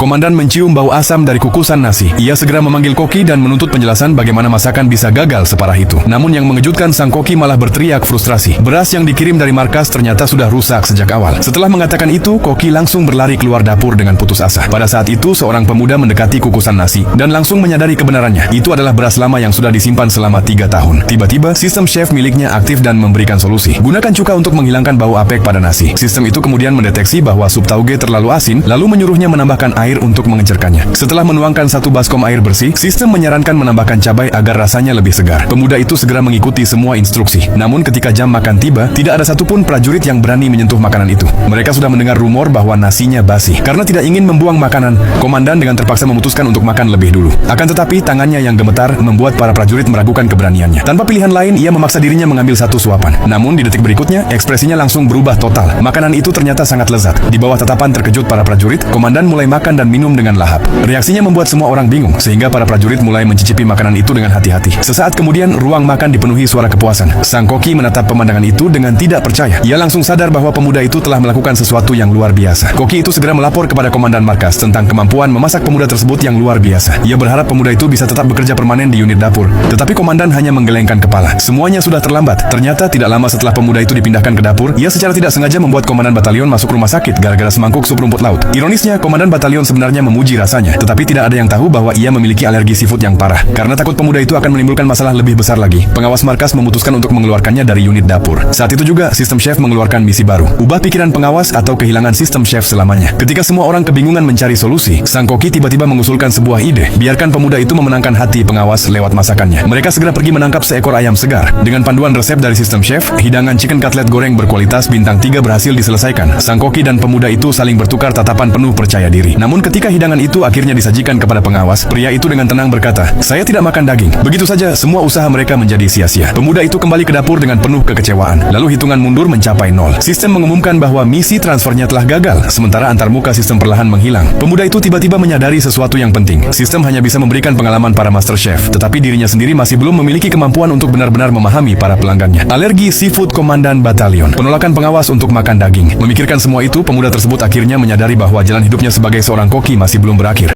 Komandan mencium bau asam dari kukusan nasi. Ia segera memanggil koki dan menuntut penjelasan bagaimana masakan bisa gagal separah itu. Namun yang mengejutkan, sang koki malah berteriak frustrasi. Beras yang dikirim dari markas ternyata sudah rusak sejak awal. Setelah mengatakan itu, koki langsung berlari keluar dapur dengan putus asa. Pada saat itu, seorang pemuda mendekati kukusan nasi dan langsung menyadari kebenarannya. Itu adalah beras lama yang sudah disimpan selama 3 tahun. Tiba-tiba, sistem chef miliknya aktif dan memberikan solusi. Gunakan cuka untuk menghilangkan bau apek pada nasi. Sistem itu kemudian mendeteksi bahwa sup tauge terlalu asin, lalu menyuruhnya menambahkan air untuk mengencerkannya. Setelah menuangkan 1 baskom air bersih, sistem menyarankan menambahkan cabai agar rasanya lebih segar. Pemuda itu segera mengikuti semua instruksi. Namun ketika jam makan tiba, tidak ada satupun prajurit yang berani menyentuh makanan itu. Mereka sudah mendengar rumor bahwa nasinya basi. Karena tidak ingin membuang makanan, komandan dengan terpaksa memutuskan untuk makan lebih dulu. Akan tetapi, tangannya yang gemetar membuat para prajurit meragukan keberaniannya. Tanpa pilihan lain, ia memaksa dirinya mengambil 1 suapan. Namun di detik berikutnya, ekspresinya langsung berubah total. Makanan itu ternyata sangat lezat. Di bawah tatapan terkejut para prajurit, komandan mulai makan dan minum dengan lahap. Reaksinya membuat semua orang bingung, sehingga para prajurit mulai mencicipi makanan itu dengan hati-hati. Sesaat kemudian, ruang makan dipenuhi suara kepuasan. Sang koki menatap pemandangan itu dengan tidak percaya. Ia langsung sadar bahwa pemuda itu telah melakukan sesuatu yang luar biasa. Koki itu segera melapor kepada komandan markas tentang kemampuan memasak pemuda tersebut yang luar biasa. Ia berharap pemuda itu bisa tetap bekerja permanen di unit dapur. Tetapi komandan hanya menggelengkan kepala. Semuanya sudah terlambat. Ternyata tidak lama setelah pemuda itu dipindahkan ke dapur, ia secara tidak sengaja membuat komandan batalion masuk rumah sakit gara-gara semangkuk sup rumput laut. Ironisnya, komandan batalion sebenarnya memuji rasanya, tetapi tidak ada yang tahu bahwa ia memiliki alergi seafood yang parah. Karena takut pemuda itu akan menimbulkan masalah lebih besar lagi, pengawas markas memutuskan untuk mengeluarkannya dari unit dapur. Saat itu juga, sistem chef mengeluarkan misi baru. Ubah pikiran pengawas atau kehilangan sistem chef selamanya. Ketika semua orang kebingungan mencari solusi, sang koki tiba-tiba mengusulkan sebuah ide. Biarkan pemuda itu memenangkan hati pengawas lewat masakannya. Mereka segera pergi menangkap seekor ayam segar. Dengan panduan resep dari sistem chef, hidangan chicken cutlet goreng berkualitas bintang 3 berhasil diselesaikan. Sang koki dan pemuda itu saling bertukar tatapan penuh percaya diri. Namun ketika hidangan itu akhirnya disajikan kepada pengawas, pria itu dengan tenang berkata, "Saya tidak makan daging." Begitu saja semua usaha mereka menjadi sia-sia. Pemuda itu kembali ke dapur dengan penuh kekecewaan. Lalu hitungan mundur mencapai 0. Sistem mengumumkan bahwa misi transfernya telah gagal, sementara antarmuka sistem perlahan menghilang. Pemuda itu tiba-tiba menyadari sesuatu yang penting. Sistem hanya bisa memberikan pengalaman para master chef, tetapi dirinya sendiri masih belum memiliki kemampuan untuk benar-benar memahami para pelanggannya. Alergi seafood komandan batalion. Penolakan pengawas untuk makan daging. Memikirkan semua itu, pemuda tersebut akhirnya menyadari bahwa jalan hidupnya sebagai seorang koki masih belum berakhir.